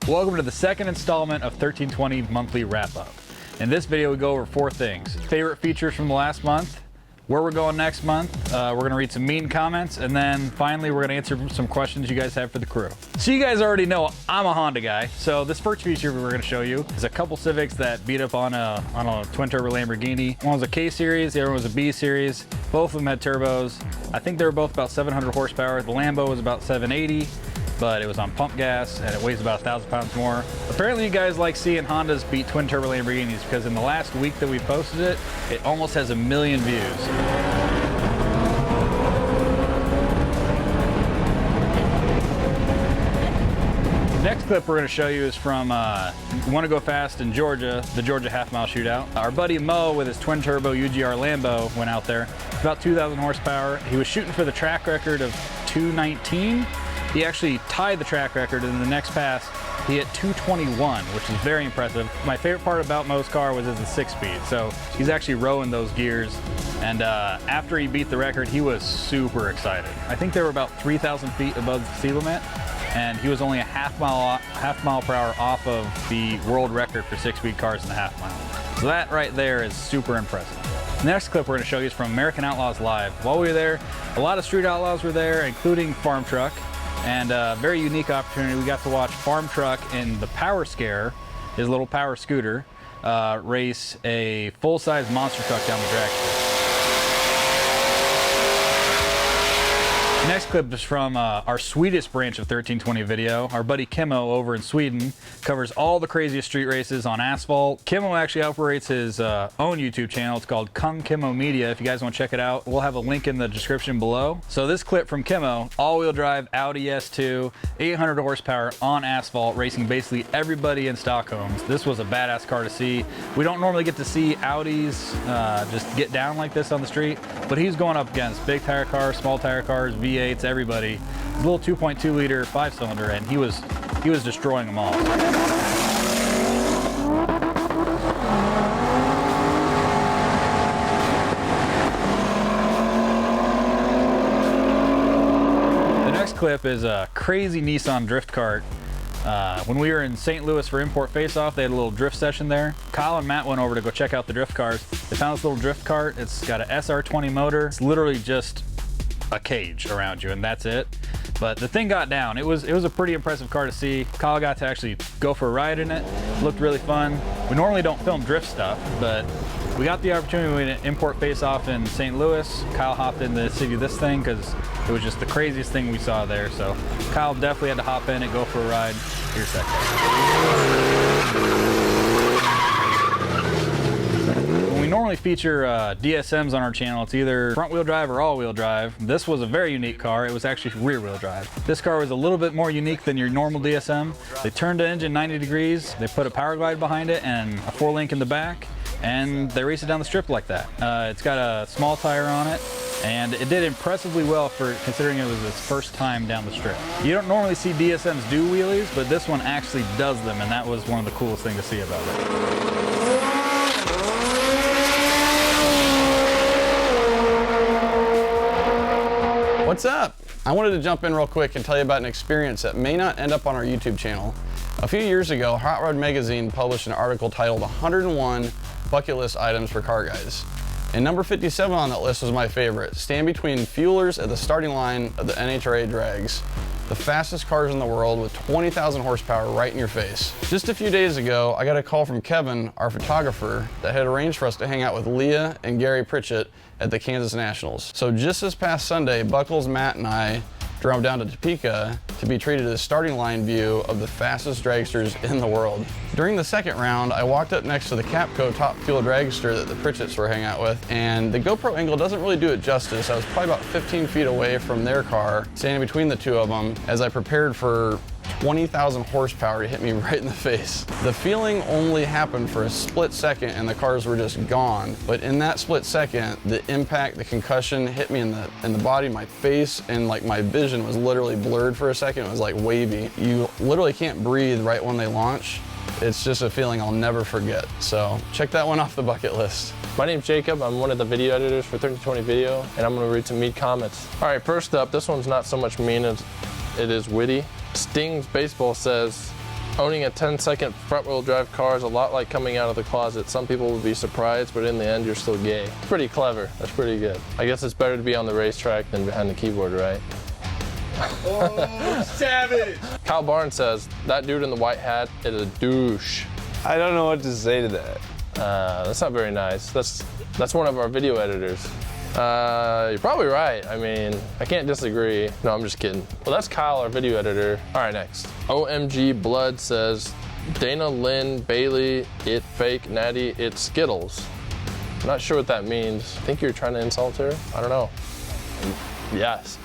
Welcome to the second installment of 1320 Monthly Wrap-Up. In this video, we go over 4 things. Favorite features from the last month, where we're going next month, we're gonna read some mean comments, and then finally we're gonna answer some questions you guys have for the crew. So you guys already know I'm a Honda guy, so this first feature we're gonna show you is a couple Civics that beat up on a twin turbo Lamborghini. One was a K series, the other was a B series. Both of them had turbos. I think they were both about 700 horsepower. The Lambo was about 780. But it was on pump gas and it weighs about 1,000 pounds more. Apparently you guys like seeing Hondas beat twin turbo Lamborghinis because in the last week that we posted it, it almost has 1 million views. Next clip we're going to show you is from Want to Go Fast in Georgia, the Georgia half-mile shootout. Our buddy Mo with his twin turbo UGR Lambo went out there. About 2,000 horsepower. He was shooting for the track record of 219. He actually tied the track record, and in the next pass, he hit 221, which is very impressive. My favorite part about Mo's car was it's a 6-speed, so he's actually rowing those gears. And after he beat the record, he was super excited. I think they were about 3,000 feet above the speed limit, and he was only a half mile per hour off of the world record for 6-speed cars in the half mile. So that right there is super impressive. The next clip we're going to show you is from American Outlaws Live. While we were there, a lot of street outlaws were there, including Farm Truck. And a very unique opportunity. We got to watch Farm Truck in the Power Scare, his little power scooter, race a full-size monster truck down the drag strip. Next clip is from our Swedish branch of 1320 Video. Our buddy Kimmo over in Sweden covers all the craziest street races on asphalt. Kimmo actually operates his own YouTube channel. It's called Kung Kimmo Media. If you guys want to check it out, we'll have a link in the description below. So this clip from Kimmo, all-wheel drive Audi S2, 800 horsepower on asphalt, racing basically everybody in Stockholm. This was a badass car to see. We don't normally get to see Audis just get down like this on the street, but he's going up against big tire cars, small tire cars, V8s, everybody. A little 2.2 liter 5-cylinder, and he was destroying them all. The next clip is a crazy Nissan drift kart. When we were in St. Louis for Import Face-Off, they had a little drift session there. Kyle and Matt went over to go check out the drift cars. They found this little drift kart. It's got an SR20 motor. It's literally just a cage around you, and that's it. But the thing got down. It was a pretty impressive car to see. Kyle got to actually go for a ride in it. It looked really fun. We normally don't film drift stuff, but we got the opportunity to Import Face-Off in St. Louis. Kyle hopped in the city of this thing because it was just the craziest thing we saw there. So Kyle definitely had to hop in and go for a ride. Here's that guy. We normally feature DSMs on our channel. It's either front-wheel drive or all-wheel drive. This was a very unique car. It was actually rear-wheel drive. This car was a little bit more unique than your normal DSM. They turned the engine 90 degrees, they put a power glide behind it and a 4-link in the back, and they race it down the strip like that. It's got a small tire on it, and it did impressively well for considering it was its first time down the strip. You don't normally see DSMs do wheelies, but this one actually does them, and that was one of the coolest things to see about it. What's up? I wanted to jump in real quick and tell you about an experience that may not end up on our YouTube channel. A few years ago, Hot Rod Magazine published an article titled 101 Bucket List Items for Car Guys. And number 57 on that list was my favorite. Stand between fuelers at the starting line of the NHRA drags. The fastest cars in the world with 20,000 horsepower right in your face. Just a few days ago, I got a call from Kevin, our photographer, that had arranged for us to hang out with Leah and Gary Pritchett at the Kansas Nationals. So just this past Sunday, Buckles, Matt, and I drove down to Topeka to be treated to the starting line view of the fastest dragsters in the world. During the second round, I walked up next to the Capco Top Fuel dragster that the Pritchetts were hanging out with, and the GoPro angle doesn't really do it justice. I was probably about 15 feet away from their car, standing between the two of them, as I prepared for 20,000 horsepower to hit me right in the face. The feeling only happened for a split second and the cars were just gone. But in that split second, the impact, the concussion hit me in the body, my face, and like my vision was literally blurred for a second. It was like wavy. You literally can't breathe right when they launch. It's just a feeling I'll never forget. So check that one off the bucket list. My name's Jacob. I'm one of the video editors for 1320 Video, and I'm gonna read some mean comments. All right, first up, this one's not so much mean as it is witty. Sting's Baseball says, Owning a 10-second front-wheel drive car is a lot like coming out of the closet. Some people would be surprised, but in the end, you're still gay. Pretty clever. That's pretty good. I guess it's better to be on the racetrack than behind the keyboard, right? Oh, savage! Kyle Barnes says, that dude in the white hat is a douche. I don't know what to say to that. That's not very nice. That's one of our video editors. You're probably right. I mean, I can't disagree. No, I'm just kidding. Well, that's Kyle, our video editor. All right, next. OMG Blood says, Dana Lynn Bailey, it fake natty, it Skittles. I'm not sure what that means. I think you're trying to insult her. I don't know. Yes.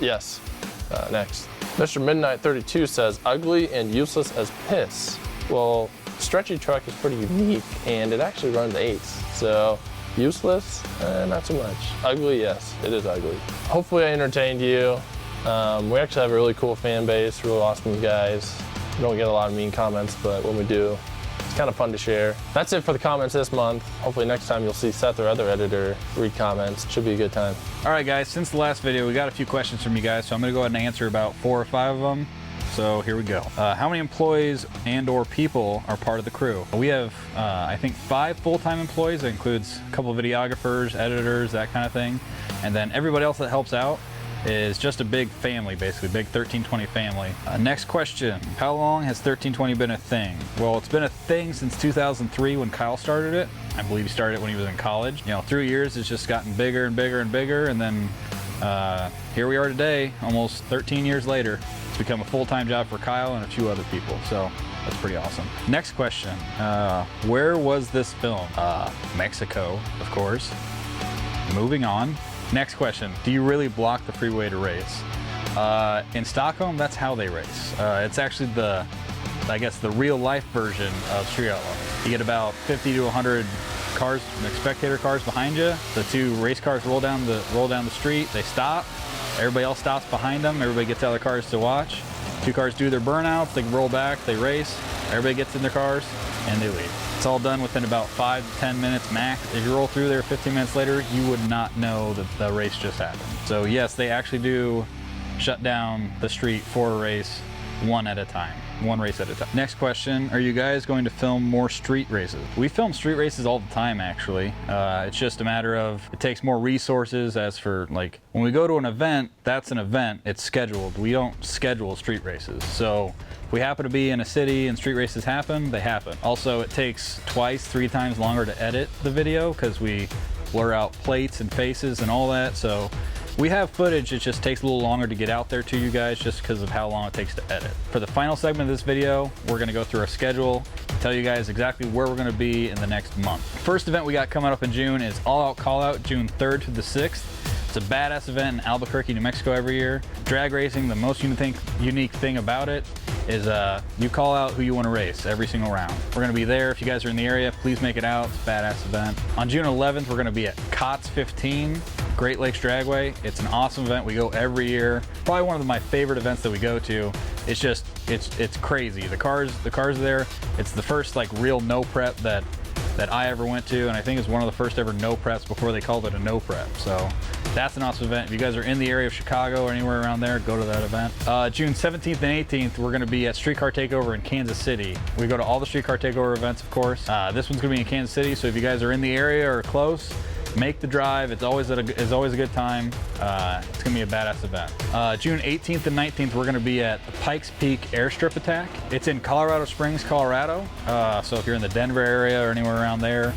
Next. Mr. Midnight 32 says, ugly and useless as piss. Well, stretchy truck is pretty unique and it actually runs 8s. So useless, not so much. Ugly, yes, it is ugly. Hopefully I entertained you. We actually have a really cool fan base, really awesome guys. We don't get a lot of mean comments, but when we do, it's kind of fun to share. That's it for the comments this month. Hopefully next time you'll see Seth, our other editor, read comments. Should be a good time. All right, guys, since the last video, we got a few questions from you guys, so I'm gonna go ahead and answer about 4 or 5 of them. So here we go. How many employees and or people are part of the crew? We have, I think, 5 full-time employees. That includes a couple of videographers, editors, that kind of thing. And then everybody else that helps out is just a big family, basically, big 1320 family. Next question, how long has 1320 been a thing? Well, it's been a thing since 2003 when Kyle started it. I believe he started it when he was in college. You know, through years, it's just gotten bigger and bigger and bigger, and then here we are today, almost 13 years later. It's become a full-time job for Kyle and a few other people, so that's pretty awesome. Next question, where was this film? Mexico, of course. Moving on. Next question, do you really block the freeway to race? In Stockholm, that's how they race. It's actually I guess the real life version of Street Outlaws. You get about 50 to 100 cars, like spectator cars behind you. The 2 race cars roll down the street, they stop. Everybody else stops behind them. Everybody gets out of their cars to watch. 2 cars do their burnouts, they roll back, they race. Everybody gets in their cars and they leave. It's all done within about 5 to 10 minutes max. If you roll through there 15 minutes later, you would not know that the race just happened. So yes, they actually do shut down the street for a race, one race at a time. Next question, are you guys going to film more street races? We film street races all the time, actually. It's just a matter of, it takes more resources. As for, like, when we go to an event, that's an event, it's scheduled. We don't schedule street races. So if we happen to be in a city and street races happen, they happen. Also, it takes 2-3 times longer to edit the video because we blur out plates and faces and all that. So we have footage, it just takes a little longer to get out there to you guys just because of how long it takes to edit. For the final segment of this video, we're gonna go through our schedule, tell you guys exactly where we're gonna be in the next month. First event we got coming up in June is All Out Call Out, June 3rd to the 6th. It's a badass event in Albuquerque, New Mexico every year. Drag racing, the most unique thing about it is you call out who you want to race every single round. We're going to be there. If you guys are in the area, please make it out. It's a badass event. On June 11th, we're going to be at COTS 15, Great Lakes Dragway. It's an awesome event. We go every year. Probably one of my favorite events that we go to. It's just, it's crazy. The cars are there. It's the first like real no prep that I ever went to, and I think it's one of the first ever no preps before they called it a no prep. So that's an awesome event. If you guys are in the area of Chicago or anywhere around there, go to that event. June 17th and 18th, we're gonna be at Streetcar Takeover in Kansas City. We go to all the Streetcar Takeover events, of course. This one's gonna be in Kansas City, so if you guys are in the area or close, make the drive. It's always a good time. It's gonna be a badass event. June 18th and 19th, we're gonna be at Pikes Peak Airstrip Attack. It's in Colorado Springs, Colorado. So if you're in the Denver area or anywhere around there,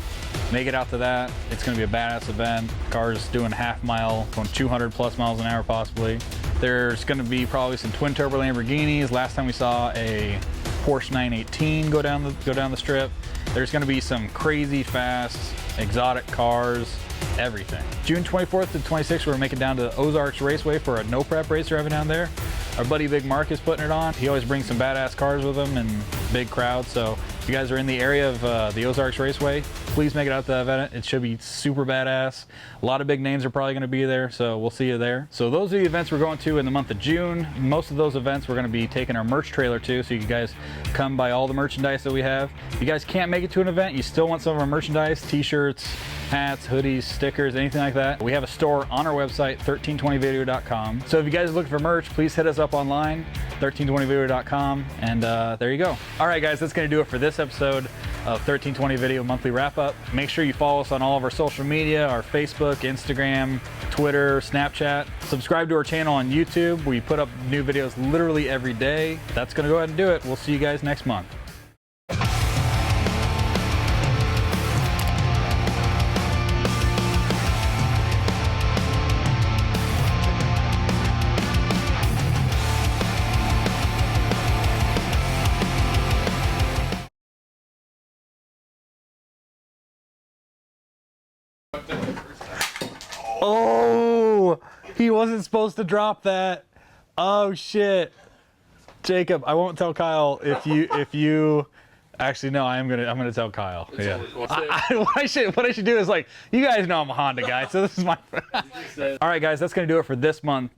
make it out to that. It's gonna be a badass event. Cars doing half mile, going 200 plus miles an hour possibly. There's gonna be probably some twin turbo Lamborghinis. Last time we saw a Porsche 918 go down the strip. There's gonna be some crazy fast exotic cars, everything. June 24th to 26th, we're gonna make it down to Ozarks Raceway for a no prep race we're having down there. Our buddy Big Mark is putting it on. He always brings some badass cars with him and big crowds. So if you guys are in the area of the Ozarks Raceway, please make it out to the event. It should be super badass. A lot of big names are probably gonna be there, so we'll see you there. So those are the events we're going to in the month of June. Most of those events we're gonna be taking our merch trailer to, so you guys come buy all the merchandise that we have. If you guys can't make it to an event, you still want some of our merchandise, t-shirts, hats, hoodies, stickers, anything like that. We have a store on our website, 1320video.com. So if you guys are looking for merch, please hit us up online, 1320video.com, and there you go. All right, guys, that's gonna do it for this episode of 1320 Video Monthly Wrap Up. Make sure you follow us on all of our social media, our Facebook, Instagram, Twitter, Snapchat. Subscribe to our channel on YouTube. We put up new videos literally every day. That's gonna go ahead and do it. We'll see you guys next month. Oh, he wasn't supposed to drop that. Oh shit. Jacob, I won't tell Kyle if you actually no, I'm gonna tell Kyle. Yeah. What I should do is, like, you guys know I'm a Honda guy, so this is my all right, guys, that's gonna do it for this month